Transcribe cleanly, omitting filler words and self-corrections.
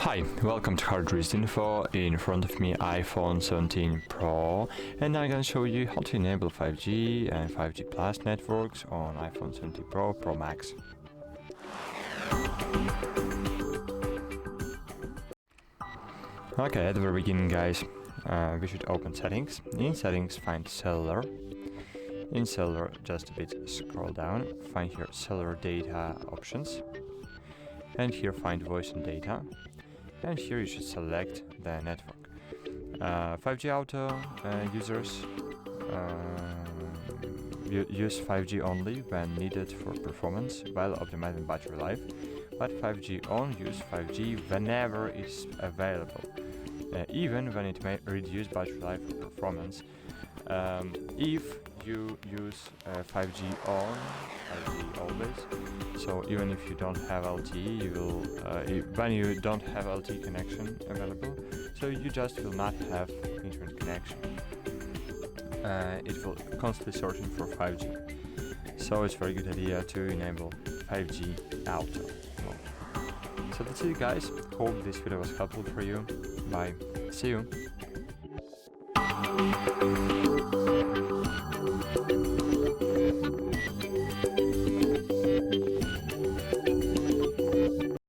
Hi, welcome to HardReset.Info. In front of me iPhone 17 Pro, and I'm gonna show you how to enable 5G and 5G Plus networks on iPhone 17 Pro, Pro Max. Okay, at the very beginning guys, we should open settings. In settings find Cellular. In Cellular, just a bit scroll down, find here Cellular data options, and here find voice and data. And here you should select the network. 5G Auto users use 5G only when needed for performance while optimizing battery life, but 5G on use 5G whenever it's available, even when it may reduce battery life or performance. If you use 5G on, 5G always, so even if you don't have LTE, you will when you don't have LTE connection available, so you just will not have internet connection. It will constantly searching for 5G, so it's a very good idea to enable 5G Auto mode. So that's it guys, hope this video was helpful for you. Bye, see you.